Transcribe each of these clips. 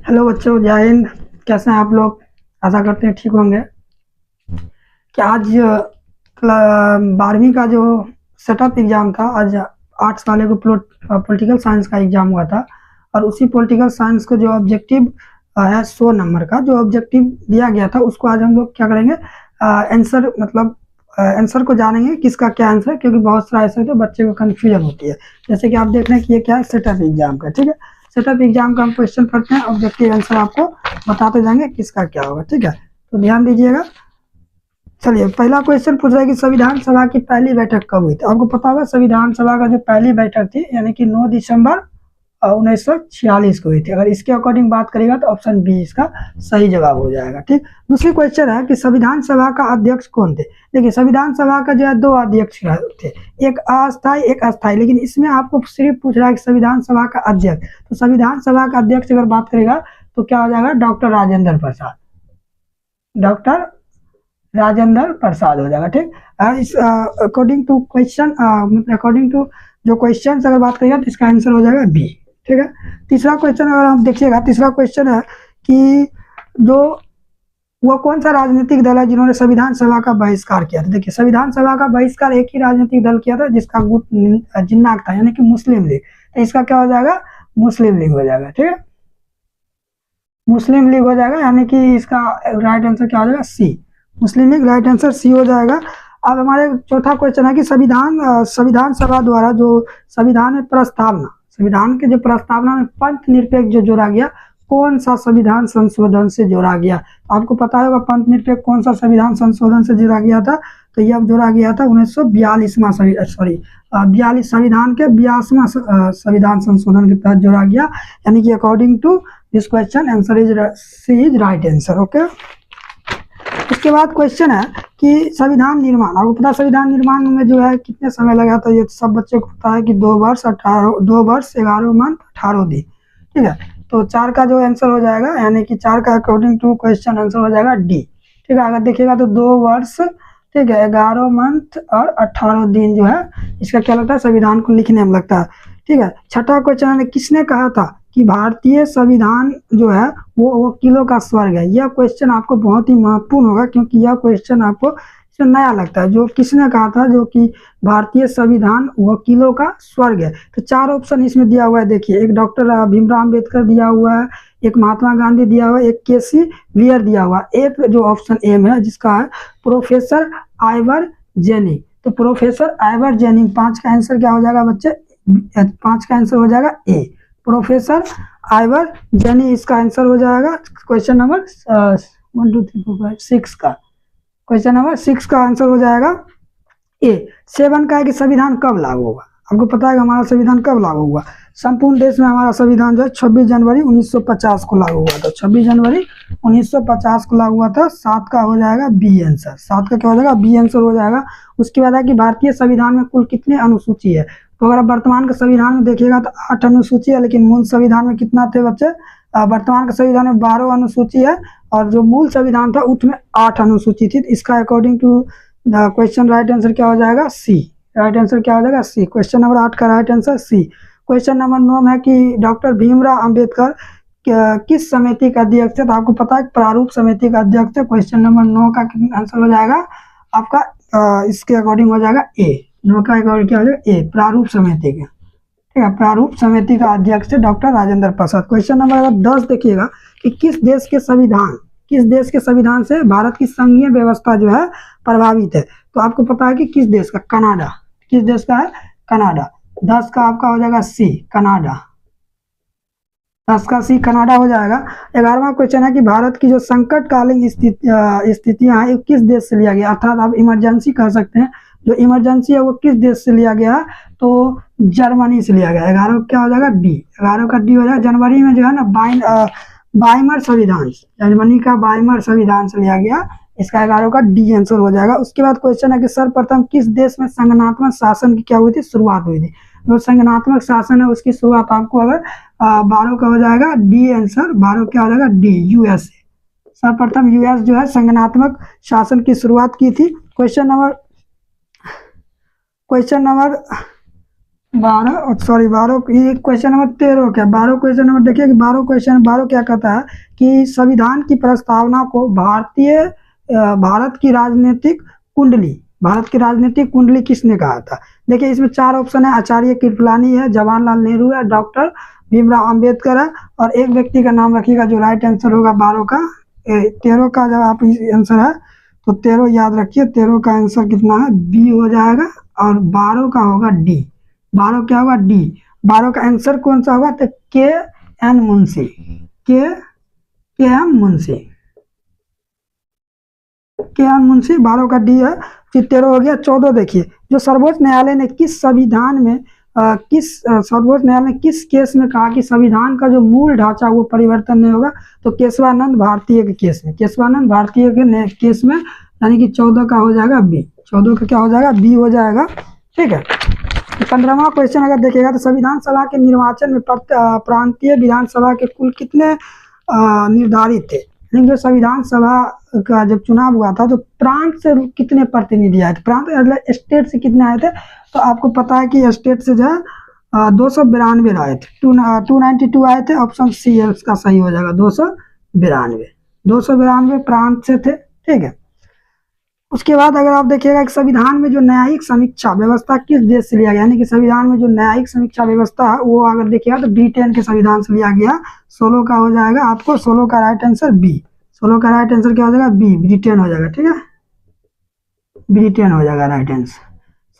Hello बच्चों, जय हिंद। कैसे हैं आप लोग? आशा करते हैं ठीक होंगे। क्या आज 12वीं का जो सेटअप एग्ज़ाम था, आज आर्ट्स वाले को पॉलिटिकल साइंस का एग्ज़ाम हुआ था। और उसी पॉलिटिकल साइंस को जो ऑब्जेक्टिव है 100 नंबर का जो ऑब्जेक्टिव दिया गया था, उसको आज हम लोग क्या करेंगे, आंसर मतलब आंसर को जानेंगे किसका क्या आंसर है, क्योंकि बहुत सारा ऐसे तो बच्चे को कन्फ्यूजन होती है। जैसे कि आप देख रहे हैं कि ये क्या है, सेटअप एग्ज़ाम का। ठीक है, सेटअप एग्ज़ाम का हम क्वेश्चन पढ़ते हैं, ऑब्जेक्टिव आंसर आपको बताते जाएंगे किसका क्या होगा। ठीक है, तो ध्यान दीजिएगा। चलिए, पहला क्वेश्चन पूछ रहा है कि संविधान सभा की पहली बैठक कब हुई थी। आपको पता होगा संविधान सभा का जो पहली बैठक थी यानी कि 9 दिसंबर 1946 को हुई थी। अगर इसके अकॉर्डिंग बात करेगा तो ऑप्शन बी इसका सही जवाब हो जाएगा। ठीक, दूसरी क्वेश्चन है कि संविधान सभा का अध्यक्ष कौन थे। देखिए, संविधान सभा का जो है 2 अध्यक्ष थे, एक अस्थायी एक अस्थायी, लेकिन इसमें आपको सिर्फ पूछ रहा है कि संविधान सभा का अध्यक्ष। तो संविधान सभा का अध्यक्ष अगर बात करेगा तो क्या हो जाएगा, डॉक्टर राजेंद्र प्रसाद। डॉक्टर राजेंद्र प्रसाद हो जाएगा। ठीक, इस according to question, according to जो क्वेश्चन अगर बात करेगा तो इसका आंसर हो जाएगा बी। ठीक है, तीसरा क्वेश्चन अगर आप देखिएगा, तीसरा क्वेश्चन है कि जो वो कौन सा राजनीतिक दल है जिन्होंने संविधान सभा का बहिष्कार किया था। देखिए, संविधान सभा का बहिष्कार एक ही राजनीतिक दल किया था जिसका गुट जिन्नाक था, यानी कि मुस्लिम लीग। तो इसका क्या हो जाएगा, मुस्लिम लीग हो जाएगा। ठीक है, मुस्लिम लीग हो जाएगा, यानी कि इसका राइट आंसर क्या हो जाएगा, सी। मुस्लिम लीग राइट आंसर सी हो जाएगा। अब हमारे चौथा क्वेश्चन है कि संविधान सभा द्वारा जो संविधान में प्रस्तावना, संविधान के जो प्रस्तावना में पंथ निरपेक्ष जो जोड़ा गया, कौन सा संविधान संशोधन से जोड़ा गया। तो आपको पता होगा पंथ निरपेक्ष कौन सा संविधान संशोधन से जोड़ा गया था। तो यह जोड़ा गया था 1942वां संविधान के 82वां संविधान संशोधन के तहत जोड़ा गया, यानी कि according to this question answer is C is right answer. Okay, इसके बाद क्वेश्चन है कि संविधान निर्माण, आपको पता संविधान निर्माण में जो है कितने समय लगा था। ये सब बच्चों को पता है कि 2 वर्ष 11 मंथ 18 दिन। ठीक है, तो 4 का जो आंसर हो जाएगा, यानी कि 4 का अकॉर्डिंग टू क्वेश्चन आंसर हो जाएगा डी। ठीक है, अगर देखिएगा तो 2 वर्ष, ठीक है, 11 मंथ और 18 दिन जो है इसका क्या लगता है, संविधान को लिखने में लगता है। ठीक है, छठा क्वेश्चन है किसने कहा था कि भारतीय संविधान जो है वो वकीलों का स्वर्ग है। यह क्वेश्चन आपको बहुत ही महत्वपूर्ण होगा, क्योंकि यह क्वेश्चन आपको इसमें नया लगता है। जो किसने कहा था जो कि भारतीय संविधान वकीलों का स्वर्ग है। तो 4 ऑप्शन इसमें दिया हुआ है। देखिए, एक डॉक्टर भीमराव अम्बेडकर दिया हुआ है, एक महात्मा गांधी दिया हुआ है, एक केसी वियर दिया हुआ है, एक जो ऑप्शन एम है जिसका है प्रोफेसर आइवर जेनिंग। तो प्रोफेसर आइवर जेनिंग, 5 का आंसर क्या हो जाएगा बच्चे, 5 का आंसर हो जाएगा ए, प्रोफेसर आइवर जेनी इसका आंसर हो जाएगा। क्वेश्चन नंबर 1 2 3 4 5 6 का, क्वेश्चन नंबर 6 का आंसर हो जाएगा ए। 7 का है कि संविधान कब लागू होगा। आपको पता है कि हमारा संविधान कब लागू हुआ। संपूर्ण देश में हमारा संविधान जो है 26 जनवरी 1950 को लागू हुआ था। 26 जनवरी 1950 को लागू हुआ था। 7 का हो जाएगा बी आंसर। 7 का क्या हो जाएगा, बी आंसर हो जाएगा। उसके बाद है कि भारतीय संविधान में कुल कितने अनुसूची है। तो अगर आप वर्तमान के संविधान में देखिएगा तो 8 अनुसूची है, लेकिन मूल संविधान में कितना थे बच्चे, वर्तमान के संविधान में 12 अनुसूची है, और जो मूल संविधान था उसमें 8 अनुसूची थी। इसका according to question right answer क्या हो जाएगा, सी। राइट आंसर क्या हो जाएगा, सी। क्वेश्चन नंबर 8 का right answer C. Question number 9 है कि डॉक्टर भीमराव अंबेडकर किस समिति का अध्यक्ष थे। तो आपको पता है प्रारूप समिति का अध्यक्ष थे। क्वेश्चन नंबर 9 का आंसर हो जाएगा आपका इसके अकॉर्डिंग हो जाएगा ए। 9 का अकॉर्डिंग क्या हो जाएगा, ए, प्रारूप समिति का। ठीक है, प्रारूप समिति का अध्यक्ष थे डॉक्टर राजेंद्र प्रसाद। क्वेश्चन नंबर 10 देखिएगा कि किस देश के संविधान से भारत की संघीय व्यवस्था जो है प्रभावित है। तो आपको पता है कि किस देश का, कनाडा। किस देश का है, कनाडा। 10 का आपका हो जाएगा सी, कनाडा। 10 का सी, कनाडा हो जाएगा। 11वां क्वेश्चन है कि भारत की जो संकटकालीन स्थितियां हैं किस देश से लिया गया, अर्थात आप इमरजेंसी कह सकते हैं। जो इमरजेंसी है वो किस देश से लिया गया है, तो जर्मनी से लिया गया। 11 क्या हो जाएगा, डी। 11 का डी हो जाएगा। जनवरी में जो है ना बाइमर संविधान, जर्मनी का बाइमर संविधान से लिया गया। इसका 11 का डी आंसर हो जाएगा। उसके बाद क्वेश्चन है कि सर्वप्रथम किस देश में संगठनात्मक शासन की क्या हुई थी, शुरुआत हुई थी। जो संगठनात्मक शासन है उसकी शुरुआत आपको अगर 12 का हो जाएगा डी आंसर। 12 क्या हो जाएगा, डी, यूएसए। सर्वप्रथम यूएस जो है संगठनात्मक शासन की शुरुआत की थी। क्वेश्चन नंबर 12 सॉरी 12 ये क्वेश्चन नंबर 13 क्या 12 क्वेश्चन नंबर देखिए कि 12 क्या कहता है कि संविधान की प्रस्तावना को भारत की राजनीतिक कुंडली, भारत की राजनीतिक कुंडली किसने कहा था? देखिए इसमें 4 ऑप्शन है, आचार्य कृपलानी है, जवाहरलाल नेहरू है, डॉक्टर भीमराव अंबेडकर है, और एक व्यक्ति का नाम रखिएगा जो राइट आंसर होगा 12 का। 13 का जब आप आंसर है तो 13 याद रखिए, 13 का आंसर कितना है? बी हो जाएगा, और 12 का होगा डी। 12 क्या होगा? डी। 12 का आंसर कौन सा होगा? तो के एन मुंशी, के एम मुंशी, के एन मुंशी। 12 का डी है। फिर 13 हो गया। 14 देखिए, जो सर्वोच्च न्यायालय ने किस संविधान में सर्वोच्च न्यायालय ने किस केस में कहा कि संविधान का जो मूल ढांचा वो परिवर्तन नहीं होगा? तो केशवानंद भारतीय के केस में, केशवानंद भारतीय के केस में, यानी कि 14 का हो जाएगा बी। 14 का क्या हो जाएगा? बी हो जाएगा। ठीक है। 15वां क्वेश्चन अगर देखिएगा तो संविधान सभा के निर्वाचन में प्रांतीय विधानसभा के कुल कितने निर्धारित थे? लेकिन जो संविधान सभा का जब चुनाव हुआ था तो प्रांत से कितने प्रतिनिधि आए थे? प्रांत स्टेट से कितने आए थे? तो आपको पता है कि स्टेट से जो है 292 आए थे, 292 आए थे। ऑप्शन सी है उसका सही हो जाएगा, 292 प्रांत से थे। ठीक है। उसके बाद अगर आप देखिएगा कि संविधान में जो न्यायिक समीक्षा व्यवस्था किस देश से लिया गया, यानी कि संविधान में जो न्यायिक समीक्षा व्यवस्था है वो अगर देखिएगा तो ब्रिटेन के संविधान से लिया गया। 16 का हो जाएगा आपको, 16 का राइट आंसर बी। 16 का राइट आंसर क्या हो जाएगा? बी, ब्रिटेन हो जाएगा। ठीक है, ब्रिटेन हो जाएगा राइट आंसर।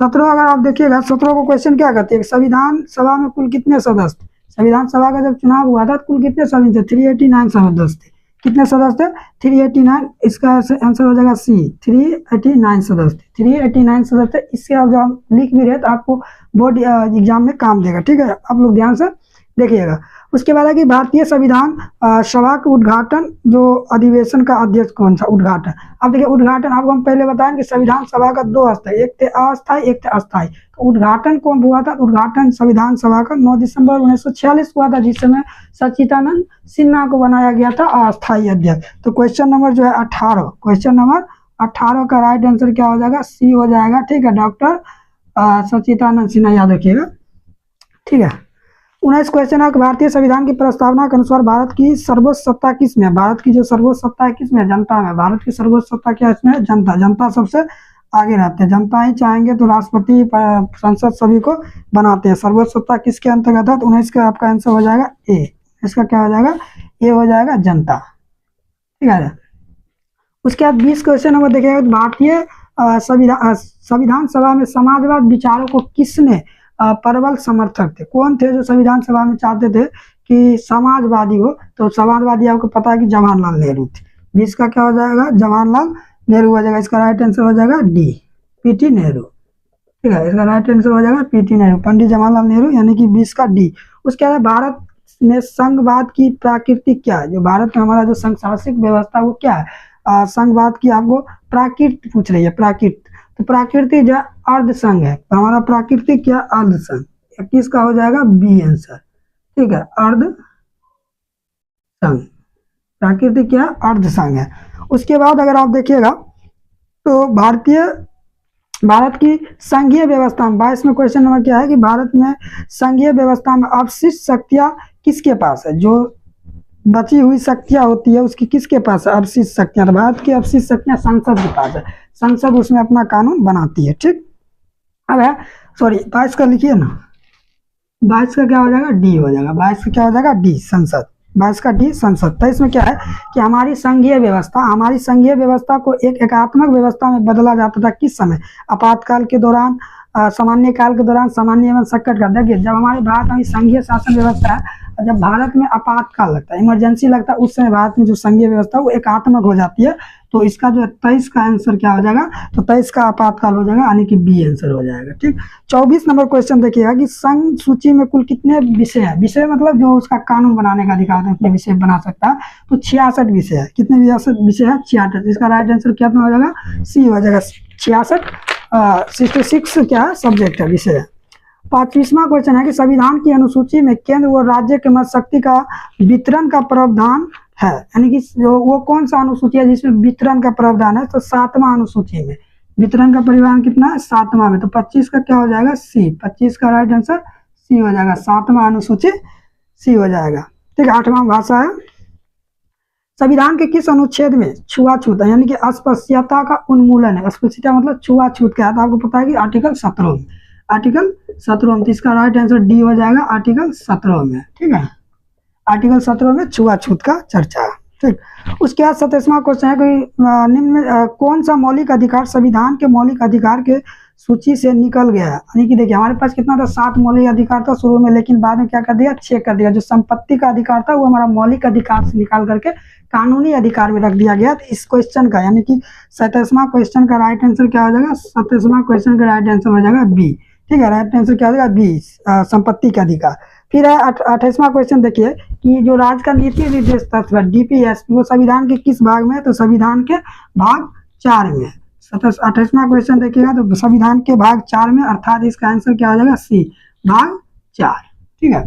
17 अगर आप देखिएगा, 17 को क्वेश्चन क्या कहते हैं? संविधान सभा में कुल कितने सदस्य थे? संविधान सभा का जब चुनाव हुआ था कुल कितने सदस्य थे? 389 सदस्य थे। कितने सदस्य थे? 389। इसका आंसर हो जाएगा सी, 389 सदस्य थे। 389 सदस्य। इससे आप जब लिख भी रहे तो आपको बोर्ड एग्जाम में काम देगा। ठीक है, आप लोग ध्यान से देखिएगा। उसके बाद है कि भारतीय संविधान सभा का उद्घाटन, जो अधिवेशन का अध्यक्ष कौन सा? उद्घाटन। अब देखिए उद्घाटन आपको हम पहले बताएं कि संविधान सभा का 2 अस्थायी, एक थे अस्थायी एक थे अस्थायी। तो उद्घाटन कौन हुआ था? उद्घाटन संविधान सभा का 9 दिसंबर 1946 हुआ था, जिस समय सच्चिदानंद सिन्हा को बनाया गया था अस्थायी अध्यक्ष। तो क्वेश्चन नंबर जो है 18, क्वेश्चन नंबर 18 का राइट आंसर क्या हो जाएगा? सी हो जाएगा। ठीक है, डॉक्टर सच्चिदानंद सिन्हा याद रखिएगा। ठीक है। 19 क्वेश्चन है, भारतीय संविधान की प्रस्तावना के अनुसार भारत की सर्वोच्च सत्ता किसमें है? भारत की जो सर्वोच्च सत्ता है किसमें है? जनता में। भारत की सर्वोच्च सत्ता क्या इसमें है? जनता। जनता सबसे आगे रहते हैं। जनता ही चाहेंगे तो राष्ट्रपति संसद सभी को बनाते हैं। सर्वोच्च सत्ता किसके अंतर्गत है? तो 19 का आपका आंसर हो जाएगा ए। इसका क्या हो जाएगा? ए हो जाएगा, जनता। ठीक है। उसके बाद 20 क्वेश्चन नंबर देखिएगा, भारतीय संविधान सभा में समाजवाद विचारों को किसने प्रबल समर्थक थे? कौन थे जो संविधान सभा में चाहते थे कि समाजवादी हो? तो समाजवादी आपको पता है कि जवाहरलाल नेहरू थे। 20 का क्या हो जाएगा? जवाहरलाल नेहरू हो जाएगा। इसका राइट आंसर हो जाएगा डी, पीटी नेहरू। ठीक है, इसका राइट आंसर हो जाएगा पीटी नेहरू, पंडित जवाहरलाल नेहरू, यानी कि 20 का डी। उसके बाद भारत में संघवाद की प्रकृति क्या है? जो भारत में हमारा जो संघ शासित व्यवस्था वो क्या है? संघवाद की आपको प्राकृत पूछ रही है, प्राकृत। तो प्रकृति जो अर्ध संघ है, तो हमारा प्राकृतिक क्या? अर्ध संघ। 21 का हो जाएगा बी आंसर। ठीक है, अर्ध संघ, प्राकृतिक क्या? अर्ध संघ है। उसके बाद अगर आप देखिएगा तो भारत की संघीय व्यवस्था में 22 में क्वेश्चन नंबर क्या है कि भारत में संघीय व्यवस्था में अवशिष्ट शक्तियां किसके पास है? जो बची हुई शक्तियां होती है उसकी किसके पास है? अवशिष्ट शक्तियां। तो भारत की अवशिष्ट शक्तियां संसद के पास है। संसद उसमें अपना कानून बनाती है। ठीक, अब है सॉरी 22 का लिखिए ना, 22 का क्या हो जाएगा? डी हो जाएगा। 22 का क्या हो जाएगा? डी, संसद। 22 का डी, संसद। तो इसमें क्या है कि हमारी संघीय व्यवस्था को एक एकात्मक व्यवस्था में बदला जाता था किस समय? आपातकाल के दौरान, सामान्य काल के दौरान, सामान्य एवं संकट काल। देखिए जब हमारे भारत में संघीय शासन व्यवस्था है, जब भारत में आपातकाल लगता है, इमरजेंसी लगता है, उस समय भारत में जो संघीय व्यवस्था वो एकात्मक हो जाती है। तो इसका जो 23 का आंसर क्या हो जाएगा? तो 23 का आपातकाल हो जाएगा, यानी कि बी आंसर हो जाएगा। ठीक, 24 नंबर क्वेश्चन देखिएगा कि संघ सूची में कुल कितने विषय है? विषय मतलब जो उसका कानून बनाने का अधिकार है, अपने विषय बना सकता है। तो 66 विषय है। कितने विषय है? 66। इसका राइट आंसर क्या हो जाएगा? सी हो जाएगा, 66। 66 क्या है? सब्जेक्ट है, विषय है। 25वां क्वेश्चन है कि संविधान की अनुसूची में केंद्र व राज्य के मध्य शक्ति का वितरण का प्रावधान है, यानी कि वो कौन सा अनुसूची है जिसमें वितरण का प्रावधान है? तो 7वां अनुसूची में, वितरण का परिमाण कितना है 7वां में, तो 25 का क्या हो जाएगा सी, 25 का राइट आंसर सी हो जाएगा, 7वां अनुसूची सी हो जाएगा। ठीक है, 8वां भाषा है, संविधान के किस अनुच्छेद में छुआछूत है यानी कि अस्पृश्यता का उन्मूलन है, अस्पृश्यता मतलब छुआछूत क्या है, तो आपको पता है कि आर्टिकल 17 में, आर्टिकल 17 में, तो इसका राइट आंसर डी हो जाएगा आर्टिकल 17 में। ठीक है, आर्टिकल 17 में छुआछूत का चर्चा है। ठीक, उसके बाद 27वां क्वेश्चन है कि निम्न में कौन सा मौलिक अधिकार संविधान के मौलिक अधिकार के सूची से निकल गया है, यानी कि देखिए हमारे पास कितना था 7 मौलिक अधिकार था शुरू में, लेकिन बाद में क्या कर दिया 6 कर दिया। जो संपत्ति का अधिकार था वो हमारा मौलिक अधिकार से निकाल करके कानूनी अधिकार में रख दिया गया। तो इस क्वेश्चन का यानी कि 27वां क्वेश्चन का राइट आंसर क्या हो जाएगा, 27वां क्वेश्चन का राइट आंसर हो जाएगा बी। ठीक है, राइट आंसर क्या हो जाएगा बी, संपत्ति का अधिकार। फिर है 28वां क्वेश्चन, देखिए कि जो राज्य का नीति निर्देश तत्व है डीपीएसपी वो संविधान के किस भाग में है, तो संविधान के भाग 4 में। 28वां क्वेश्चन देखिएगा तो संविधान के भाग 4 में, अर्थात इसका आंसर क्या हो जाएगा सी, भाग 4। ठीक है,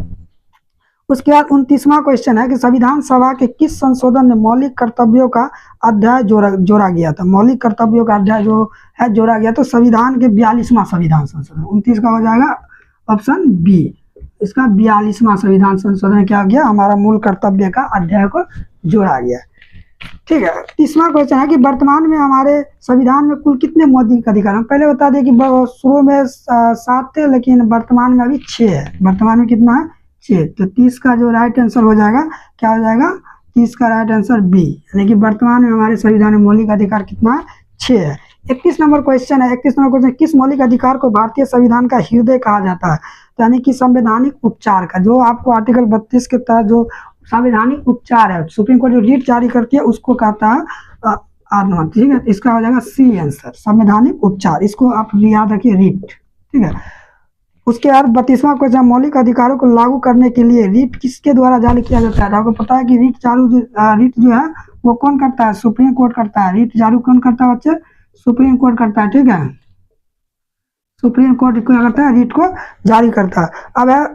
उसके बाद 29वां क्वेश्चन है कि संविधान सभा के किस संशोधन में मौलिक कर्तव्यों का अध्याय जोड़ा गया था, मौलिक कर्तव्यों का अध्याय जो है जोड़ा गया तो संविधान के 42वां संविधान संशोधन, 29 का हो जाएगा ऑप्शन बी, इसका 42वां संविधान संशोधन क्या गया, हमारा मूल कर्तव्य का अध्याय को जोड़ा गया। ठीक है, 30वां क्वेश्चन है कि वर्तमान में हमारे संविधान में कुल कितने मौलिक अधिकार, हम पहले बता दें कि शुरू में 7 थे लेकिन वर्तमान में अभी 6 है, वर्तमान में कितना है 6, तो 30 का जो राइट आंसर हो जाएगा क्या हो जाएगा 30 का राइट आंसर बी, यानी कि वर्तमान में हमारे संविधान में मौलिक अधिकार कितना है 6 है। 31 नंबर क्वेश्चन है, 31 नंबर क्वेश्चन, किस मौलिक अधिकार को भारतीय संविधान का हृदय कहा जाता है, यानी कि संवैधानिक उपचार का, जो आपको आर्टिकल 32 के तहत जो संवैधानिक उपचार है सुप्रीम कोर्ट जो रीट जारी करती है उसको कहता है आत्मा। ठीक है, इसका हो जाएगा सी आंसर, संवैधानिक उपचार, इसको आप याद रखिए रीट। ठीक है, उसके बाद 32वां क्वेश्चन, मौलिक अधिकारों को लागू करने के लिए रीट किसके द्वारा जारी किया जाता है, आपको पता है कि रीट जो है वो कौन करता है, सुप्रीम कोर्ट करता है। रीट जारी कौन करता है बच्चे, सुप्रीम कोर्ट करता है। ठीक है, सुप्रीम कोर्ट क्या करता है, रीट को जारी करता है। अब है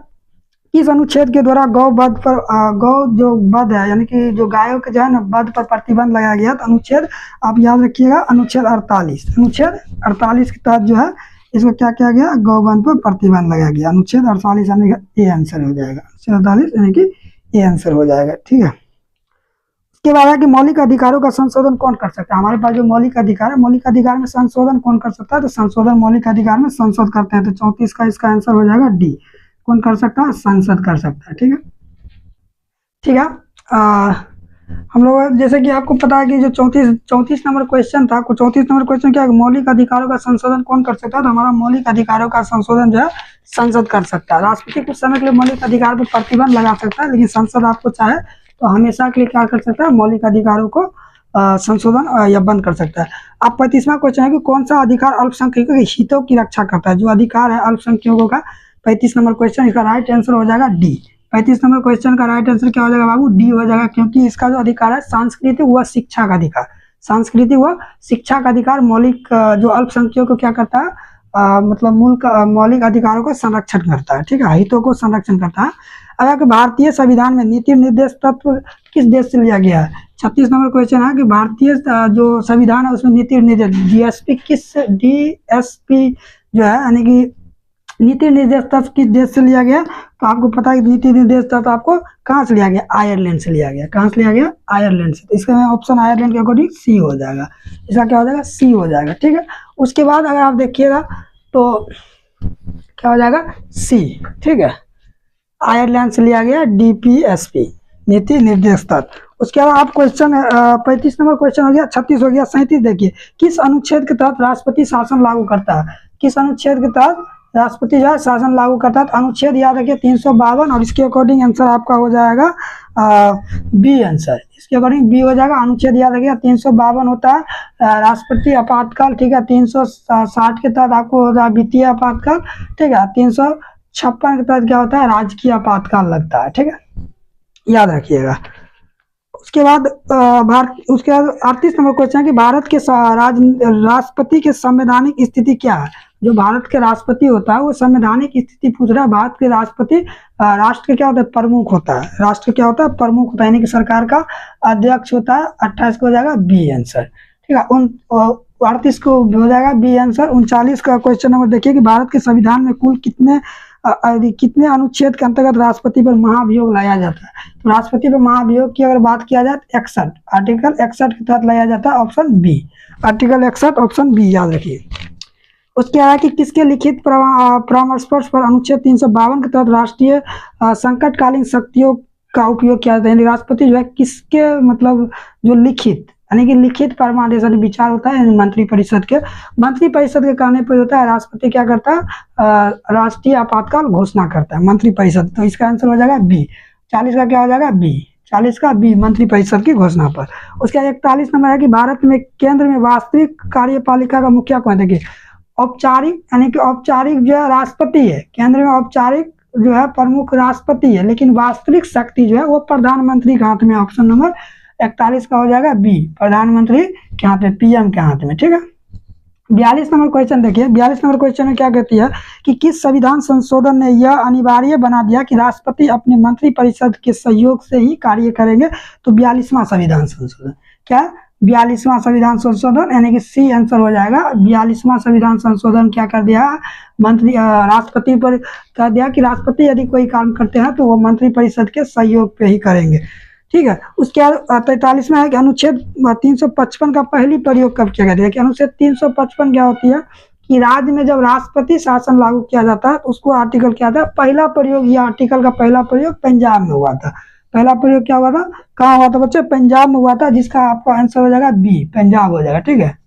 किस अनुच्छेद के द्वारा गौ वध पर गौ जो वध है यानी कि जो गायों के जो है ना वध पर प्रतिबंध लगाया गया, तो अनुच्छेद आप याद रखिएगा अनुच्छेद 48, अनुच्छेद 48 के तहत जो है इसको क्या किया गया, गौवध पर प्रतिबंध लगाया गया, अनुच्छेद 48 यानी कि ए आंसर हो जाएगा, अनुच्छेद 48 यानी कि ए आंसर हो जाएगा। ठीक है, उसके बाद है कि मौलिक अधिकारों का संशोधन कौन कर सकता है, हमारे पास जो मौलिक अधिकार है मौलिक अधिकार में संशोधन कौन कर सकता है, तो संशोधन मौलिक अधिकार में संसद करते हैं, तो 34 का इसका आंसर हो जाएगा डी, कौन कर सकता है, संसद कर सकता है। ठीक है, ठीक है, हम लोग जैसे कि आपको पता है कि जो 34 नंबर क्वेश्चन था, 34 नंबर क्वेश्चन क्या है, मौलिक अधिकारों का संशोधन कौन कर सकता है, तो हमारा मौलिक अधिकारों का संशोधन जो है संसद कर सकता है। राष्ट्रपति कुछ समय के लिए मौलिक अधिकार पर प्रतिबंध लगा सकता है, लेकिन संसद आपको चाहे तो हमेशा के लिए क्या कर सकता है, मौलिक अधिकारों को संशोधन या बंद कर सकता है। अब 35वां क्वेश्चन है कि कौन सा अधिकार अल्पसंख्यकों के हितों की रक्षा करता है, जो अधिकार है अल्पसंख्यकों का, 35 नंबर क्वेश्चन, इसका राइट आंसर हो जाएगा डी। 35 नंबर क्वेश्चन का राइट आंसर क्या हो जाएगा बाबू, डी हो जाएगा, क्योंकि इसका जो अधिकार है सांस्कृतिक व शिक्षा का अधिकार, सांस्कृतिक व शिक्षा का अधिकार मौलिक जो अल्पसंख्यकों को क्या करता है, मतलब मौलिक अधिकारों का संरक्षण करता है। ठीक है, हितों को संरक्षण करता है। अगर भारतीय संविधान में नीति निर्देश तत्व किस देश से लिया गया है, 36 नंबर क्वेश्चन है कि भारतीय जो संविधान है उसमें नीति निर्देश डीएसपी जो है यानी कि नीति निर्देश तत्व किस देश से लिया गया, तो आपको पता है नीति निर्देश तत्व आपको कहाँ से लिया गया, आयरलैंड से लिया गया, कहाँ से लिया गया, आयरलैंड से, तो इसका ऑप्शन आयरलैंड के अकॉर्डिंग सी हो जाएगा, इसका क्या हो जाएगा सी हो जाएगा। ठीक है, उसके बाद अगर आप देखिएगा तो क्या हो जाएगा सी। ठीक है, आयरलैंड से लिया गया डीपीएसपी नीति निर्देश तत्व। उसके बाद आप क्वेश्चन 35 नंबर क्वेश्चन हो गया, 36 हो गया, 37 देखिए, किस अनुच्छेद के तहत राष्ट्रपति शासन लागू करता है, किस अनुच्छेद के तहत राष्ट्रपति जो है शासन लागू करता है, अनुच्छेद याद रखिए 352, और इसके अकॉर्डिंग आंसर आपका हो जाएगा बी आंसर, इसके अकॉर्डिंग बी हो जाएगा। अनुच्छेद याद रखिए 352 होता है राष्ट्रपति आपातकाल। ठीक है, 360 के तहत आपको होता है वित्तीय आपातकाल। ठीक है, 356 के तहत क्या होता है, राजकीय आपातकाल लगता है। ठीक है, याद रखिएगा। उसके बाद उसके बाद 38 नंबर क्वेश्चन है कि भारत के राष्ट्रपति के संवैधानिक स्थिति क्या है, जो भारत के राष्ट्रपति होता है वो संवैधानिक स्थिति पूछ रहा है। भारत के राष्ट्रपति राष्ट्र के क्या होता है, प्रमुख होता है, राष्ट्र क्या होता है, प्रमुख होता है, यानी कि सरकार का अध्यक्ष होता है। 28 को हो जाएगा बी आंसर, ठीक है। 38 को हो जाएगा बी आंसर। 39 का क्वेश्चन नंबर देखिए कि भारत के संविधान में कुल कितने अनुच्छेद के अंतर्गत राष्ट्रपति पर महाभियोग लाया जाता है। तो राष्ट्रपति पर महाभियोग की अगर बात किया जाए तो 61 आर्टिकल 61 के तहत लाया जाता है, option B, article 61 option B याद रखिए। उसके अलावा कि किसके लिखित परामर्श पर अनुच्छेद 352 के तहत राष्ट्रीय संकटकालीन शक्तियों का उपयोग किया जाता है। राष्ट्रपति जो है किसके मतलब जो लिखित यानी कि लिखित परामर्श विचार होता है मंत्रिपरिषद के कहने पर होता है राष्ट्रपति क्या करता है, राष्ट्रीय आपातकाल घोषणा करता है मंत्रिपरिषद। तो इसका आंसर हो जाएगा बी। 40 का क्या हो जाएगा बी, 40 का बी मंत्रिपरिषद की घोषणा पर। उसके बाद 41 नंबर है कि भारत में केंद्र में वास्तविक कार्यपालिका का मुखिया कौन है। देखिए औपचारिक यानी कि औपचारिक जो है राष्ट्रपति है, केंद्र में औपचारिक जो है प्रमुख राष्ट्रपति है, लेकिन वास्तविक शक्ति जो है वो प्रधानमंत्री के हाथ में। ऑप्शन नंबर 41 का हो जाएगा बी, प्रधानमंत्री के हाथ में, पीएम के हाथ में। ठीक है। 42 नंबर क्वेश्चन देखिए। 42 नंबर क्वेश्चन में क्या कहती है कि किस संविधान संशोधन ने यह अनिवार्य बना दिया कि राष्ट्रपति अपने मंत्रिपरिषद के सहयोग से ही कार्य करेंगे। तो 42वां संविधान संशोधन क्या, 42वां संविधान संशोधन यानी कि सी आंसर हो जाएगा। 42वां संविधान संशोधन क्या कर दिया, राष्ट्रपति पर कह दिया कि राष्ट्रपति यदि कोई काम करते हैं तो वो मंत्रिपरिषद के सहयोग पे ही करेंगे। ठीक है। उसके बाद 43वां है कि अनुच्छेद 355 का पहली प्रयोग कब किया गया है। कि अनुच्छेद 355 क्या होती है कि राज्य में जब राष्ट्रपति शासन लागू किया जाता है तो उसको आर्टिकल क्या था, पहला प्रयोग, यह आर्टिकल का पहला प्रयोग पंजाब में हुआ था। पहला प्रयोग क्या हुआ था, कहाँ हुआ था बच्चे, पंजाब में हुआ था, जिसका आपका आंसर हो जाएगा बी, पंजाब हो जाएगा। ठीक है,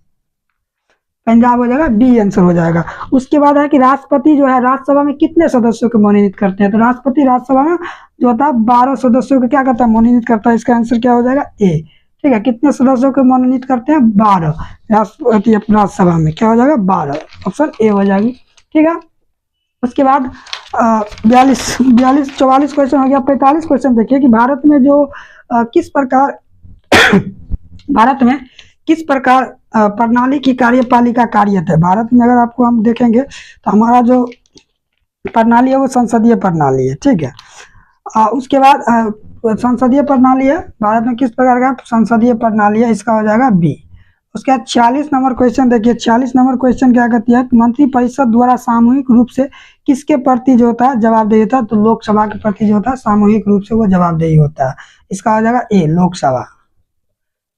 पंजाब हो जाएगा, बी आंसर हो जाएगा। उसके बाद है कि राष्ट्रपति जो है राज्यसभा में कितने सदस्यों को मनोनीत करते हैं। तो राष्ट्रपति राज्यसभा में जो होता है 12 सदस्यों को क्या करता है, मनोनीत करता है। इसका आंसर क्या हो जाएगा ए। ठीक है, कितने सदस्यों को मनोनीत करते हैं, 12। राष्ट्रपति राज्यसभा में क्या हो जाएगा, 12, ऑप्शन ए हो जाएगी। ठीक है। उसके बाद 44 क्वेश्चन हो गया। 45 क्वेश्चन देखिए कि भारत में जो किस प्रकार प्रणाली की कार्यपालिका कार्यरत है। भारत में अगर आपको हम देखेंगे तो हमारा जो प्रणाली है वो संसदीय प्रणाली है। ठीक है। उसके बाद संसदीय प्रणाली है भारत में, किस प्रकार का संसदीय प्रणाली है, इसका हो जाएगा बी। उसके बाद 46 नंबर क्वेश्चन देखिए। 46 नंबर क्वेश्चन क्या कहती है, मंत्रिपरिषद द्वारा सामूहिक रूप से किसके प्रति जो होता है जवाबदेही होता है। तो लोकसभा के प्रति जो होता है सामूहिक रूप से वो जवाबदेही होता है। इसका हो जाएगा ए, लोकसभा।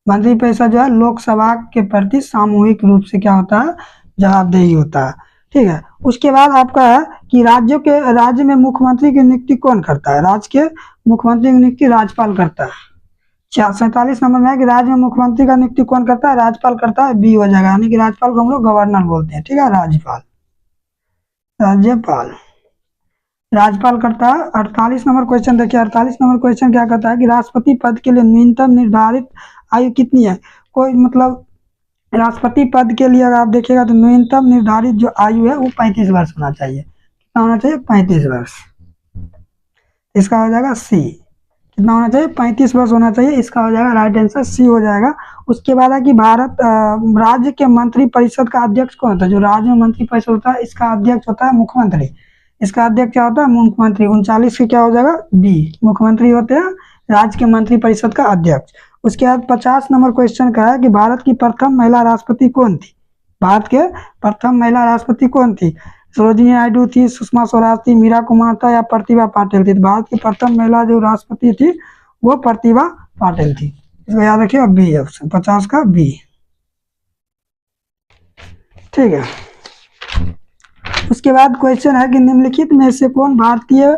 मंत्रिपरिषद जो है लोकसभा के प्रति सामूहिक रूप से क्या होता है, जवाबदेही होता है। ठीक है। उसके बाद आपका है कि राज्य में मुख्यमंत्री की नियुक्ति कौन करता है। राज्य के मुख्यमंत्री की नियुक्ति राज्यपाल करता है। 47 नंबर में है कि राज्य में मुख्यमंत्री का नियुक्ति कौन करता है, राज्यपाल करता है, बी हो जाएगा। यानी कि राज्यपाल को हम लोग गवर्नर बोलते हैं। ठीक है, राज्यपाल करता है। 48 नंबर क्वेश्चन देखिए। 48 नंबर क्वेश्चन क्या कहता है कि राष्ट्रपति पद के लिए न्यूनतम निर्धारित आयु कितनी है। कोई मतलब राष्ट्रपति पद के लिए अगर आप देखिएगा तो न्यूनतम निर्धारित जो आयु है वो 35 वर्ष होना चाहिए। कितना होना चाहिए, 35 वर्ष। इसका हो जाएगा सी। कितना होना चाहिए, 35 वर्ष होना चाहिए। इसका हो जाएगा राइट आंसर, सी हो जाएगा। उसके बाद है कि राज्य के मंत्रिपरिषद का अध्यक्ष कौन होता है। जो राज्य में मंत्रिपरिषद होता है इसका अध्यक्ष होता है मुख्यमंत्री। इसका अध्यक्ष क्या होता है, मुख्यमंत्री। 39 के क्या हो जाएगा, बी, मुख्यमंत्री होते हैं राज्य के मंत्रिपरिषद का अध्यक्ष। उसके बाद 50 नंबर क्वेश्चन का है कि भारत की प्रथम महिला राष्ट्रपति कौन थी। भारत के प्रथम महिला राष्ट्रपति कौन थी। सरोजिनी नायडू थी, सुषमा स्वराज थी, मीरा कुमार था या प्रतिभा पाटिल थी। तो भारत की प्रथम महिला जो राष्ट्रपति थी वो प्रतिभा पाटिल थी। इसको याद रखिए, बी ऑप्शन 50 का बी। ठीक है। उसके बाद क्वेश्चन है कि निम्नलिखित में से कौन भारतीय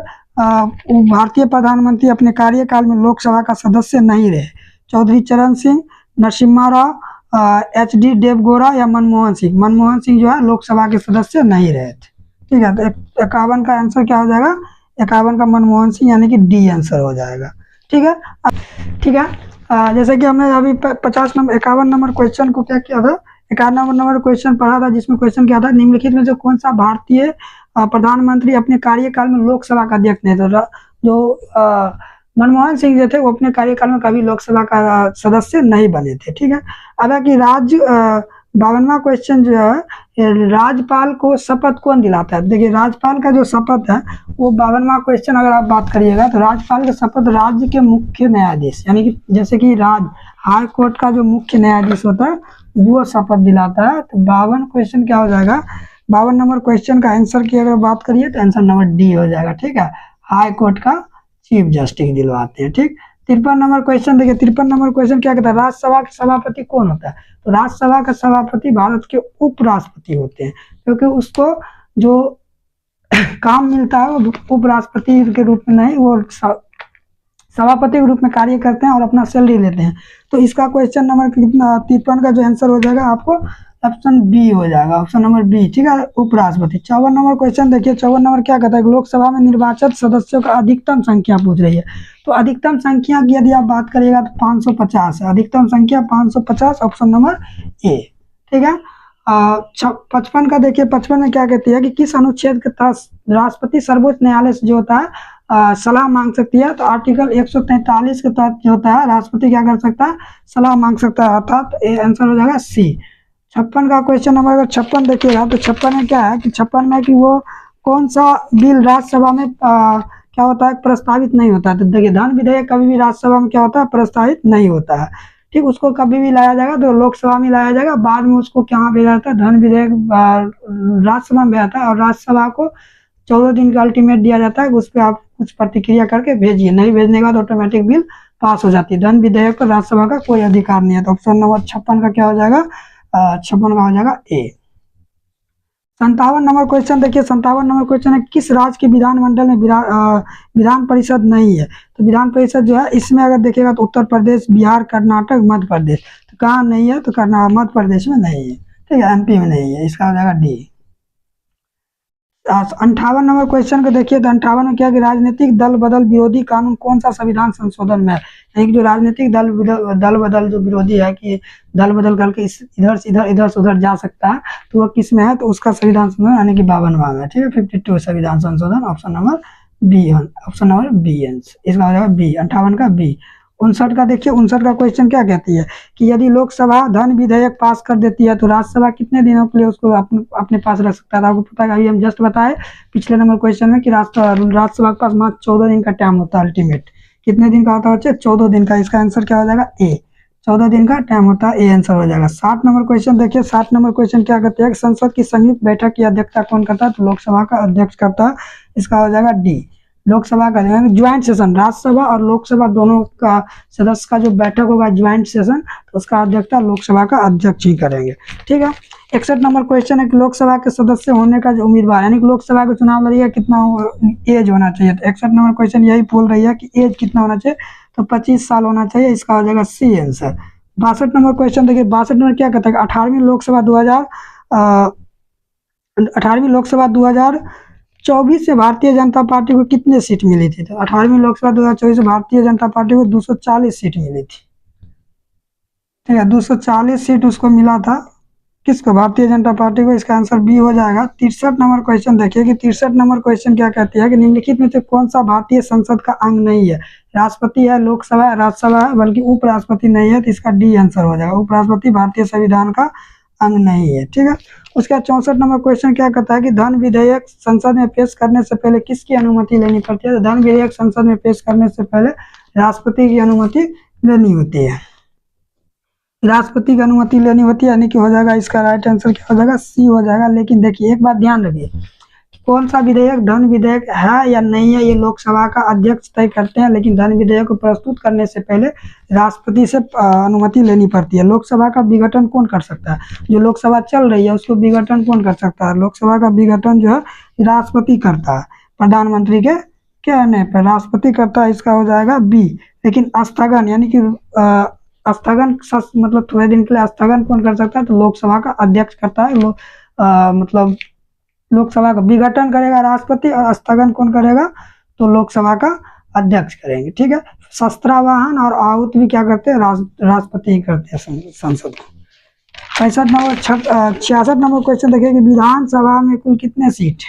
प्रधानमंत्री अपने कार्यकाल में लोकसभा का सदस्य नहीं रहे। चौधरी चरण सिंह, नरसिम्हा राव, HD देवगौड़ा या मनमोहन सिंह। मनमोहन सिंह जो है लोकसभा के सदस्य नहीं रहे थे। ठीक है। तो 51 का आंसर क्या हो जाएगा, 51 का मनमोहन सिंह, यानी कि डी आंसर हो जाएगा। ठीक है। ठीक है। जैसे कि हमने अभी 51 नंबर क्वेश्चन को क्या किया था, 51 नंबर क्वेश्चन पढ़ा था, जिसमें क्वेश्चन क्या था, निम्नलिखित में से कौन सा भारतीय प्रधानमंत्री अपने कार्यकाल में लोकसभा का अध्यक्ष नहीं था। जो मनमोहन सिंह जो थे वो अपने कार्यकाल में कभी लोकसभा का सदस्य नहीं बने थे। ठीक है। अब है कि 52वां क्वेश्चन जो है, राज्यपाल को शपथ कौन दिलाता है। देखिए राज्यपाल का जो शपथ है वो 52वां क्वेश्चन अगर आप बात करिएगा तो राज्यपाल का शपथ राज्य के मुख्य न्यायाधीश, यानी कि जैसे कि हाई कोर्ट का जो मुख्य न्यायाधीश होता है वो शपथ दिलाता है। तो 52 क्वेश्चन क्या हो जाएगा, 52 नंबर क्वेश्चन का आंसर की अगर बात करिए तो आंसर नंबर डी हो जाएगा। ठीक है, हाई कोर्ट का चीफ जस्टिस दिलवाते हैं। ठीक, 53 नंबर क्वेश्चन देखिए, 53 नंबर क्वेश्चन क्या कहता है, राज्यसभा के सभापति कौन होता है। तो राज्यसभा का सभापति भारत के उपराष्ट्रपति होते हैं, क्योंकि उसको जो काम मिलता है वो उपराष्ट्रपति के रूप में नहीं, वो सभापति के रूप में कार्य करते हैं और अपना सैलरी लेते हैं। तो इसका क्वेश्चन नंबर कितना 53 का जो आंसर हो जाएगा आपको ऑप्शन बी हो जाएगा, ऑप्शन नंबर बी। ठीक है, उपराष्ट्रपति। 54 नंबर क्वेश्चन देखिए, 54 नंबर क्या कहता है, लोकसभा में निर्वाचित सदस्यों का अधिकतम संख्या पूछ रही है। तो अधिकतम संख्या की यदि आप बात करिएगा तो 550 है, अधिकतम संख्या 550, ऑप्शन नंबर ए। ठीक है, 55 का देखिए, 55 में क्या कहती है कि किस अनुच्छेद के तहत राष्ट्रपति सर्वोच्च न्यायालय से जो होता है सलाह मांग सकती है। तो आर्टिकल 143 के तहत जो होता है राष्ट्रपति क्या कर सकता है, सलाह मांग सकता है, अर्थात आंसर हो जाएगा सी। 56 का क्वेश्चन नंबर अगर 56 देखिएगा तो 56 में क्या है कि 56 में कि वो कौन सा बिल राज्यसभा में क्या होता है, प्रस्तावित नहीं होता है। तो देखिए, धन विधेयक कभी भी राज्यसभा में क्या होता है, प्रस्तावित नहीं होता है। ठीक, उसको कभी भी लाया जाएगा तो लोकसभा में लाया जाएगा, बाद में उसको क्या भेजा जाता है, धन विधेयक राज्यसभा में भेजा है और राज्यसभा को 14 दिन का अल्टीमेट दिया जाता है, उस पर आप कुछ प्रतिक्रिया करके भेजिए, नहीं भेजने के बाद ऑटोमेटिक बिल पास हो जाती है। धन विधेयक पर राज्यसभा का कोई अधिकार नहीं है। तो ऑप्शन नंबर 56 का क्या हो जाएगा, 56 का हो जाएगा ए। 57 नंबर क्वेश्चन देखिए, 57 नंबर क्वेश्चन है किस राज्य के विधानमंडल में विधान परिषद नहीं है। तो विधान परिषद जो है इसमें अगर देखिएगा तो उत्तर प्रदेश, बिहार, कर्नाटक, मध्य प्रदेश। तो कहाँ नहीं है, तो मध्य प्रदेश में नहीं है। ठीक है, एमपी में नहीं है, इसका हो जाएगा डी। 58 नंबर क्वेश्चन को देखिए, तो 58 में क्या कि राजनीतिक दल बदल विरोधी कानून कौन सा संविधान संशोधन में है। यानी कि जो राजनीतिक दल बदल जो विरोधी है कि दल बदल करके इधर से इधर से उधर जा सकता है, तो वो किस में है, तो उसका संविधान संशोधन यानी कि 52वां में। ठीक है, 52 संविधान संशोधन, option number B, option number B इसका हो जाएगा बी, 58 का बी। 59 का देखिए, 59 का क्वेश्चन क्या कहती है कि यदि लोकसभा धन विधेयक पास कर देती है तो राज्यसभा कितने दिनों के लिए उसको अपने पास रख सकता है। आपको पता है, अभी हम जस्ट बताए पिछले नंबर क्वेश्चन में कि राज्यसभा के पास मात्र 14 दिन का टाइम होता है। अल्टीमेट कितने दिन का होता है बच्चे, 14 दिन का। इसका आंसर क्या हो जाएगा, ए, 14 दिन का टाइम होता है, ए आंसर हो जाएगा। 60 नंबर क्वेश्चन देखिए, 60 नंबर क्वेश्चन क्या कहते हैं, संसद की संयुक्त बैठक की अध्यक्षता कौन करता है। तो लोकसभा का अध्यक्ष करता है, इसका हो जाएगा डी, लोकसभा का ज्वाइंट सेशन। राज्यसभा और लोकसभा दोनों का सदस्य का जो बैठक होगा ज्वाइंट सेशन, तो उसका अध्यक्षता लोकसभा का अध्यक्ष ही करेंगे। ठीक है, 61 नंबर क्वेश्चन है कि लोकसभा के सदस्य होने का जो उम्मीदवार यानी कि लोकसभा के चुनाव लड़िएगा कितना एज होना चाहिए। तो 61 नंबर क्वेश्चन यही बोल रही है कि एज कितना होना चाहिए, तो 25 साल होना चाहिए, इसका हो जाएगा सी आंसर। 62 नंबर क्वेश्चन देखिए, 62 नंबर क्या कहता है, 18वीं लोकसभा 2024 से भारतीय जनता पार्टी को कितने सीट मिली थी। तो 18वीं लोकसभा 2024 से भारतीय जनता पार्टी को 240 सीट मिली थी। ठीक है, 240 सीट उसको मिला था, किसको, भारतीय जनता पार्टी को। इसका आंसर बी हो जाएगा। 63 नंबर क्वेश्चन देखिए कि 63 नंबर क्वेश्चन क्या कहती है कि निम्नलिखित में से कौन सा भारतीय संसद का अंग नहीं है। राष्ट्रपति है, लोकसभा है, राज्यसभा है, बल्कि उपराष्ट्रपति नहीं है, तो इसका डी आंसर हो जाएगा। उपराष्ट्रपति भारतीय संविधान का अंग नहीं है। ठीक है, उसका 64 नंबर क्वेश्चन क्या कहता है कि धन विधेयक संसद में पेश करने से पहले किसकी अनुमति लेनी पड़ती है। तो धन विधेयक संसद में पेश करने से पहले राष्ट्रपति की अनुमति लेनी होती है, राष्ट्रपति की अनुमति लेनी होती है, यानी कि हो जाएगा इसका राइट आंसर क्या हो जाएगा, सी हो जाएगा। लेकिन देखिए एक बात ध्यान रखिए, कौन सा विधेयक धन विधेयक है या नहीं है ये लोकसभा का अध्यक्ष तय करते हैं, लेकिन धन विधेयक को प्रस्तुत करने से पहले राष्ट्रपति से अनुमति लेनी पड़ती है। लोकसभा का विघटन कौन कर सकता है, जो लोकसभा चल रही है उसको विघटन कौन कर सकता है। लोकसभा का विघटन जो है राष्ट्रपति करता है, प्रधानमंत्री के कहने पर राष्ट्रपति करता है, इसका हो जाएगा बी। लेकिन स्थगन यानी कि स्थगन मतलब थोड़े दिन के लिए स्थगन कौन कर सकता है, तो लोकसभा का अध्यक्ष करता है। मतलब लोकसभा का विघटन करेगा राष्ट्रपति और स्थगन कौन करेगा, तो लोकसभा का अध्यक्ष करेंगे। ठीक है, शस्त्रावाहन और आहूत भी क्या करते हैं, राष्ट्रपति ही करते हैं संसद को। 66 नंबर क्वेश्चन देखिए कि विधानसभा में कुल कितने सीट,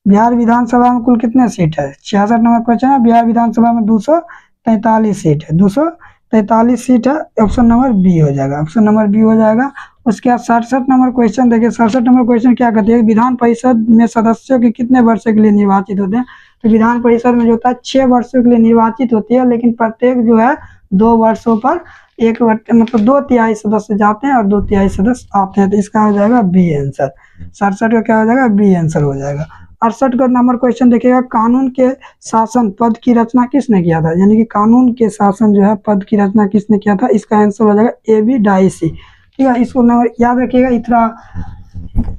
बिहार विधानसभा में कुल कितने सीट है। 66 नंबर क्वेश्चन है, बिहार विधानसभा में 243 सीट है, 243 सीट है, ऑप्शन नंबर बी हो जाएगा, ऑप्शन नंबर बी हो जाएगा। उसके बाद 67 नंबर क्वेश्चन देखिए, 67 नंबर क्वेश्चन क्या कहते हैं, विधान परिषद में सदस्यों के कितने वर्षों के लिए निर्वाचित होते हैं। तो विधान परिषद में जो होता है 6 वर्षों के लिए निर्वाचित होती है, लेकिन प्रत्येक जो है 2 वर्षों पर एक मतलब 2/3 सदस्य जाते हैं और 2/3 सदस्य आते हैं, तो इसका हो जाएगा बी आंसर। 67 का क्या हो जाएगा, बी आंसर हो जाएगा। 68 का नंबर क्वेश्चन देखिएगा, कानून के शासन पद की रचना किसने किया था, यानी कि कानून के शासन जो है पद की रचना किसने किया था, इसका आंसर हो जाएगा ए बी डाइसी। ठीक है, इसको नंबर याद रखिएगा। इतना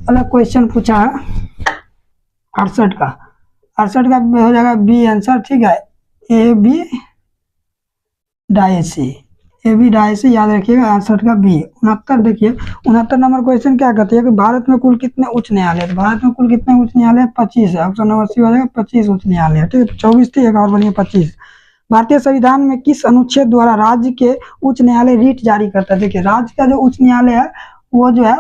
अलग क्वेश्चन पूछा है 68 का, 68 का हो जाएगा बी आंसर। ठीक है, A B Dicey, A B Dicey याद रखिएगा, 68 का बी। 69 देखिए, 69 नंबर क्वेश्चन क्या कहते हैं कि भारत में कुल कितने उच्च न्यायालय, तो भारत में कुल कितने उच्च न्यायालय, 25 है। ऑप्शन नंबर सी हो जाएगा 25 उच्च न्यायालय। ठीक है, 24 थी, एक और बनिए 25। भारतीय संविधान में किस अनुच्छेद द्वारा राज्य के उच्च न्यायालय रीट जारी करता है, देखिए राज्य का जो उच्च न्यायालय है वो जो है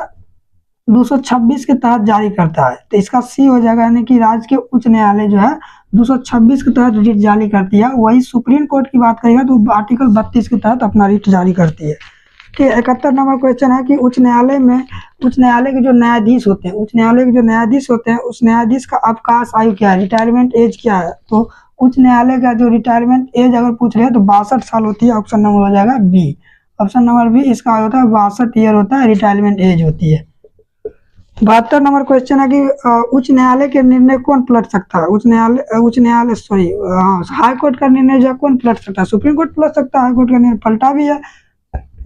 226 के तहत जारी करता है, तो इसका सी हो जाएगा, यानी कि राज्य के उच्च न्यायालय जो है 226 के तहत रीट जारी करती है। वही सुप्रीम कोर्ट की बात करेगा तो आर्टिकल 32 के तहत अपना रीट जारी करती है। ठीक है, 71 नंबर क्वेश्चन है कि उच्च न्यायालय के जो न्यायाधीश होते हैं, उच्च न्यायालय के जो न्यायाधीश होते हैं, उस न्यायाधीश का अवकाश आयु क्या है, रिटायरमेंट एज क्या है, तो उच्च न्यायालय का जो रिटायरमेंट एज अगर पूछ रहे हैं तो 62 साल होती है। ऑप्शन नंबर हो जाएगा बी, ऑप्शन नंबर बी इसका होता है, 62 ईयर होता है, रिटायरमेंट एज होती है। 72 नंबर क्वेश्चन है कि उच्च न्यायालय के निर्णय कौन पलट सकता है, उच्च न्यायालय सॉरी हाई कोर्ट का निर्णय जो कौन पलट सकता है, सुप्रीम कोर्ट पलट सकता है। हाई कोर्ट का निर्णय पलटा भी है,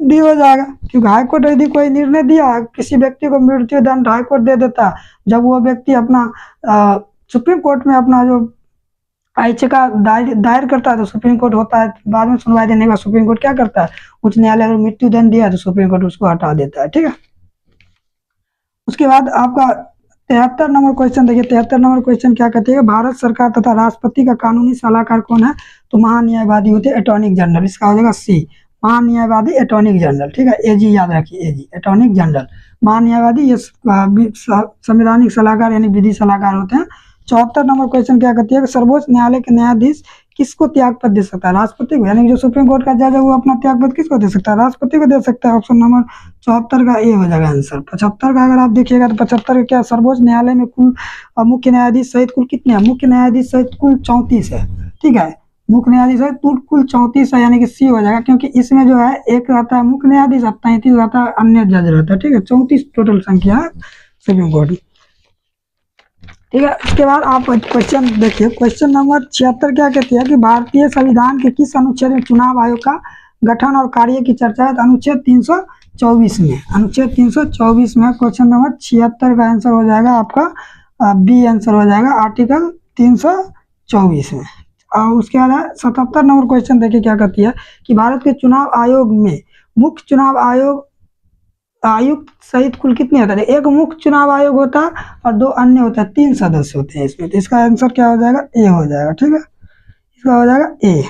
डी हो जाएगा, क्योंकि हाई कोर्ट यदि कोई निर्णय दिया किसी व्यक्ति को मृत्यु दंड हाई कोर्ट दे देता है, जब वो व्यक्ति अपना सुप्रीम कोर्ट में अपना जो याचिका दायर करता है तो सुप्रीम कोर्ट होता है, बाद में सुनवाई देने के बाद सुप्रीम कोर्ट क्या करता है, उच्च न्यायालय अगर मृत्यु दंड दिया तो सुप्रीम कोर्ट उसको हटा देता है। ठीक है, उसके बाद आपका 73 नंबर क्वेश्चन देखिए, 73 नंबर क्वेश्चन क्या कहते हैं, भारत सरकार तथा राष्ट्रपति का कानूनी सलाहकार कौन है, तो महान्यायवादी होते हैं अटॉर्नी जनरल, इसका हो जाएगा सी, महान्यायवादी अटॉर्नी जनरल। ठीक है, एजी याद रखिए, एजी अटॉर्नी जनरल, महान्यायवादी ये संवैधानिक सलाहकार यानी विधि सलाहकार होते हैं। 74 नंबर क्वेश्चन क्या कहती है कि सर्वोच्च न्यायालय के न्यायाधीश किसको त्यागपत्र दे सकता है, राष्ट्रपति को, यानी जो सुप्रीम कोर्ट का जज है वो अपना त्यागपत्र किसको दे सकता है, राष्ट्रपति को दे सकता है। ऑप्शन नंबर 74 का ए हो जाएगा आंसर। 75 का अगर आप देखिएगा तो 75 का क्या, सर्वोच्च न्यायालय में कुल मुख्य न्यायाधीश सहित कुल कितने हैं, मुख्य न्यायाधीश सहित कुल 34 है। ठीक है, मुख्य न्यायाधीश सहित कुल 34 है, यानी कि सी हो जाएगा, क्योंकि इसमें जो है एक रहता है मुख्य न्यायाधीश, 33 रहता है अन्य जज रहता है। ठीक है, 34 टोटल संख्या है सुप्रीम कोर्ट में। ठीक है, इसके बाद आप क्वेश्चन देखिए, क्वेश्चन नंबर 76 क्या कहती है कि भारतीय संविधान के किस अनुच्छेद में चुनाव आयोग का गठन और कार्य की चर्चा है, अनुच्छेद 324 में, अनुच्छेद 324 में क्वेश्चन नंबर 76 का आंसर हो जाएगा आपका बी आंसर हो जाएगा, आर्टिकल 324 में। और उसके बाद 77 नंबर क्वेश्चन देखिए क्या कहती है कि भारत के चुनाव आयोग में मुख्य चुनाव आयुक्त सहित कुल कितने होता है, एक मुख्य चुनाव आयोग होता है और 2 अन्य होता है, 3 सदस्य होते हैं इसमें, तो इसका आंसर क्या हो जाएगा, ए हो जाएगा। ठीक है, इसका हो जाएगा ए।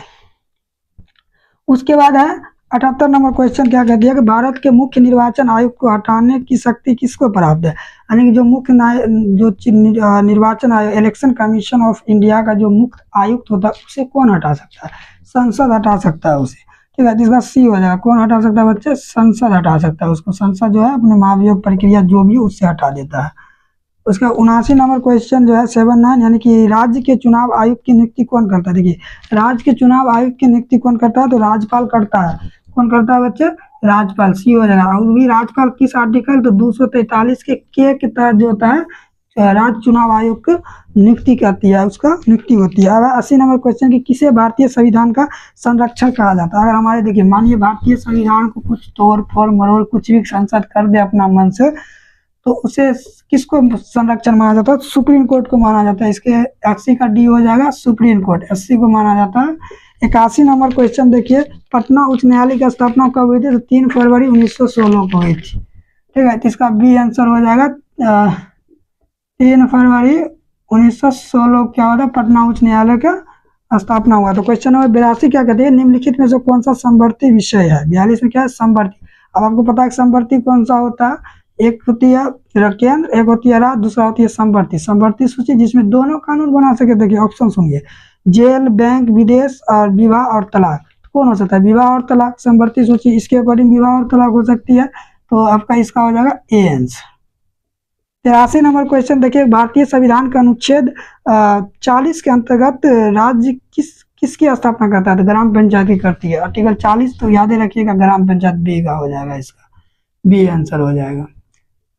उसके बाद है 78 नंबर क्वेश्चन क्या कहती है कि भारत के मुख्य निर्वाचन आयुक्त को हटाने की शक्ति किसको प्राप्त है, यानी कि जो मुख्य निर्वाचन आयोग इलेक्शन कमीशन ऑफ इंडिया का जो मुख्य आयुक्त होता है उसे कौन हटा सकता है, संसद हटा सकता है उसे। ठीक है, इसका सी हो जाएगा, कौन हटा सकता है बच्चे, संसद हटा सकता है उसको, संसद जो है अपने महाभियोग प्रक्रिया जो भी उससे हटा देता है। उसका 79 नंबर क्वेश्चन जो है 79, यानी कि राज्य के चुनाव आयुक्त की नियुक्ति कौन करता है, देखिए राज्य के चुनाव आयुक्त की नियुक्ति कौन करता है, तो राज्यपाल करता है। कौन करता है बच्चे, राज्यपाल, सी हो जाएगा। और भी राज्यपाल किस आर्टिकल, तो 243 के तहत जो होता है राज्य चुनाव आयोग की नियुक्ति करती है, उसका नियुक्ति होती है। अब 80 नंबर क्वेश्चन की किसे भारतीय संविधान का संरक्षक कहा जाता है, अगर हमारे देखिए मानिए भारतीय संविधान को कुछ तोड़ फोड़ मरोड़ कुछ भी संसद कर दे अपना मन से, तो उसे किसको संरक्षण माना जाता है, सुप्रीम कोर्ट को माना जाता है। इसके 80 का डी हो जाएगा, सुप्रीम कोर्ट 80 को माना जाता है। 81 नंबर क्वेश्चन देखिए, पटना उच्च न्यायालय की स्थापना कब हुई थी, तो 3 फरवरी 1916 को हुई थी। ठीक है, तो इसका बी आंसर हो जाएगा 3 फरवरी 1916 क्या होता है, पटना उच्च न्यायालय का स्थापना हुआ। तो क्वेश्चन नंबर 82 क्या कहते हैं, निम्नलिखित में से कौन सा समवर्ती विषय है, 42 में क्या है, समवर्ती। अब आपको पता है समवर्ती कौन सा होता है, एक होती है केंद्र, एक होती है राज्य, दूसरा होती है समवर्ती। समवर्ती सूची जिसमें दोनों कानून बना सके, देखिए ऑप्शन सुनिए, जेल, बैंक, विदेश और विवाह और तलाक, कौन हो सकता है, विवाह और तलाक। समवर्ती सूची इसके अकॉर्डिंग विवाह और तलाक हो सकती है, तो आपका इसका हो जाएगा ए आंसर। 83 नंबर क्वेश्चन देखिए, भारतीय संविधान का अनुच्छेद 40 के अंतर्गत राज्य किसकी स्थापना करता है? तो ग्राम पंचायत की करती है। आर्टिकल 40 तो याद रखिएगा, ग्राम पंचायत बी का हो जाएगा, इसका बी आंसर हो जाएगा।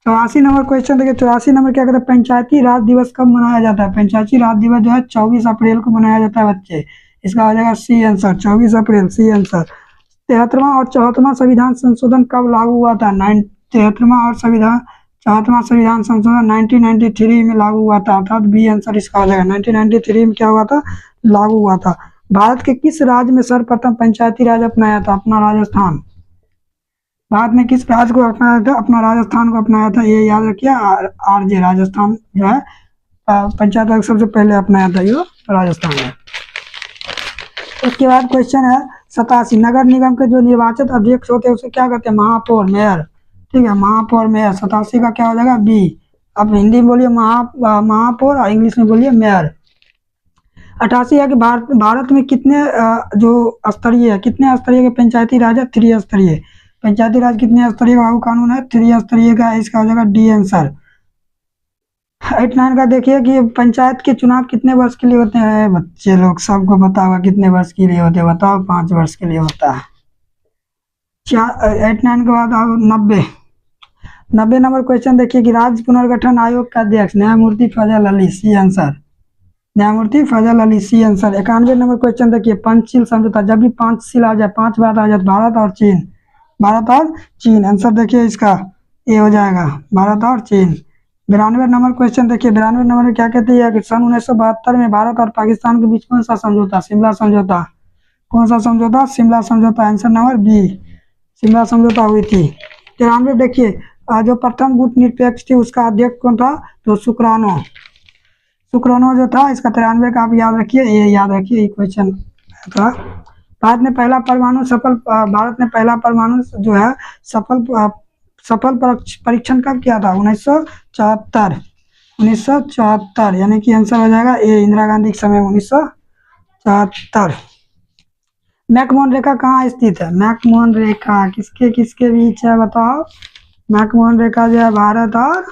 84 नंबर क्वेश्चन देखिए, 84 नंबर क्या कहता है? पंचायती राज दिवस कब मनाया जाता है? पंचायती राज दिवस जो है 24 अप्रैल को मनाया जाता है बच्चे। इसका हो जाएगा सी आंसर, 24 अप्रैल, सी आंसर। 73वां और 74वां संविधान संशोधन कब लागू हुआ था? 73वां और 74वां संविधान संशोधन 1993 में लागू हुआ था, अर्थात बी आंसर इसका हो जाएगा। 1993 में क्या हुआ था? लागू हुआ था। भारत के किस राज्य में सर्वप्रथम पंचायती राज अपनाया था? अपना राजस्थान। भारत ने किस राज्य को अपनाया था? अपना राजस्थान को अपनाया था, ये याद रखिए। आरजे राजस्थान जो है पंचायत राज सबसे पहले अपनाया था, ये राजस्थान है। उसके बाद क्वेश्चन है 87, नगर निगम के जो निर्वाचित अध्यक्ष होते हैं उसे क्या कहते हैं? महापौर, मेयर। ठीक है, महापौर, मेयर। 87 का क्या हो जाएगा? बी। अब हिंदी में बोलिए महापौर और इंग्लिश में बोलिए मेयर। 88 है कि भारत में कितने जो स्तरीय है, कितने स्तरीय के पंचायती राज है? 3 स्तरीय। पंचायती राज कितने स्तरीय लागू कानून है? 3 स्तरीय का, इसका हो जाएगा डी आंसर। 89 का देखिए कि पंचायत के चुनाव कितने वर्ष के लिए होते हैं? बच्चे लोग सबको पता होगा कितने वर्ष के लिए होते हैं, बताओ। 5 वर्ष के लिए होता है। 89 के बाद आओ 90 नंबर क्वेश्चन देखिए कि राज्य पुनर्गठन आयोग का अध्यक्ष न्यायमूर्ति फजल अली, सी आंसर। न्यायमूर्ति Fazal Ali, C answer. 91 number question देखिए, पंचशील समझौता, जब भी 5 आ जाए, 5 बात आ जाए, भारत और चीन, भारत और चीन। आंसर देखिए इसका ए हो जाएगा, भारत और चीन। 92 नंबर क्वेश्चन देखिए, 92 नंबर में क्या कहती है कि सन 1972 में भारत और पाकिस्तान के बीच कौन सा समझौता? शिमला समझौता। कौन सा समझौता? शिमला समझौता। आंसर नंबर बी, शिमला समझौता हुई थी। 93 देखिए, जो प्रथम गुट निरपेक्ष थी उसका अध्यक्ष कौन था? तो शुक्राणु जो था, इसका 93 का आप याद रखिए, ये याद रखिए, ये क्वेश्चन था। भारत ने पहला परमाणु जो है सफल परीक्षण कब किया था? 1974, यानी कि आंसर हो जाएगा ए, इंदिरा गांधी के समय 1974। मैकमोहन रेखा कहाँ स्थित है? मैकमोहन रेखा किसके बीच है बताओ? मैकमोहन रेखा जो है भारत और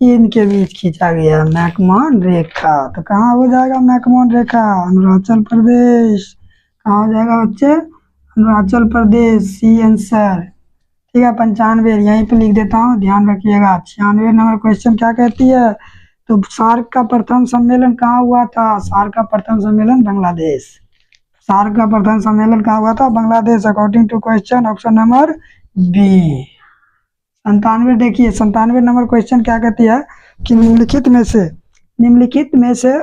चीन के बीच खींचा गया मैकमोहन रेखा। तो कहाँ हो जाएगा मैकमोहन रेखा? अरुणाचल प्रदेश। कहाँ हो जाएगा बच्चे? Arunachal Pradesh, C answer. ठीक है, 95 यहीं पे लिख देता हूँ, ध्यान रखिएगा। 96 नंबर क्वेश्चन क्या कहती है? तो सार्क का प्रथम सम्मेलन कहाँ हुआ था? सार्क का प्रथम सम्मेलन बांग्लादेश। सार्क का प्रथम सम्मेलन कहाँ हुआ था? Bangladesh, according to question option number B. 97 देखिए, 97 नंबर क्वेश्चन क्या कहती है कि निम्नलिखित में से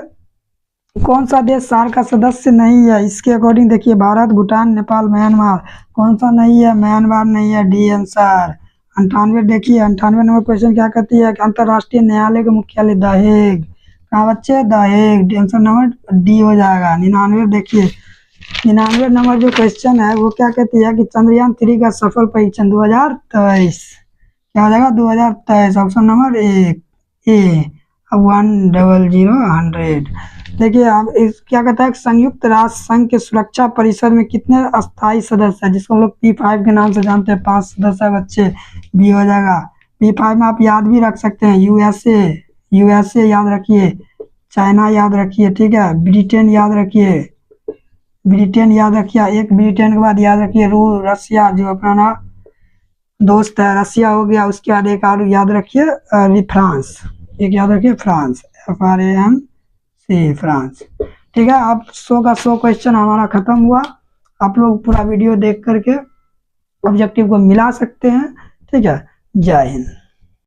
कौन सा देश सार्क का सदस्य नहीं है? इसके अकॉर्डिंग देखिए, भारत, भूटान, नेपाल, म्यांमार। कौन सा नहीं है? म्यांमार नहीं है, डी आंसर। 98 देखिए, 98 नंबर क्वेश्चन क्या कहती है कि अंतर्राष्ट्रीय न्यायालय का मुख्यालय द हेग। कहाँ बच्चे? The Hague, answer number D हो जाएगा। 99 देखिए, 99 नंबर जो क्वेश्चन है वो क्या कहती है कि चंद्रयान 3 का सफल परीक्षण 2023 क्या हो जाएगा? 2023, ऑप्शन नंबर ए 100। देखिए, अब इस क्या कहता है, संयुक्त राष्ट्र संघ के सुरक्षा परिषद में कितने अस्थायी सदस्य हैं? जिसको हम लोग P5 के नाम से जानते हैं। 5 सदस्य है बच्चे, बी हो जाएगा। P5 में आप याद भी रख सकते हैं, यूएसए याद रखिए, चाइना याद रखिए, ठीक है, ब्रिटेन याद रखिए, एक ब्रिटेन के बाद याद रखिए रसिया, जो अपना दोस्त है, रसिया हो गया। उसके बाद एक और याद रखिए फ्रांस, एक याद रखिए फ्रांस, FRANC, फ्रांस। ठीक है, अब 100 का 100 क्वेश्चन हमारा खत्म हुआ। आप लोग पूरा वीडियो देख करके ऑब्जेक्टिव को मिला सकते हैं। ठीक है, जय हिंद।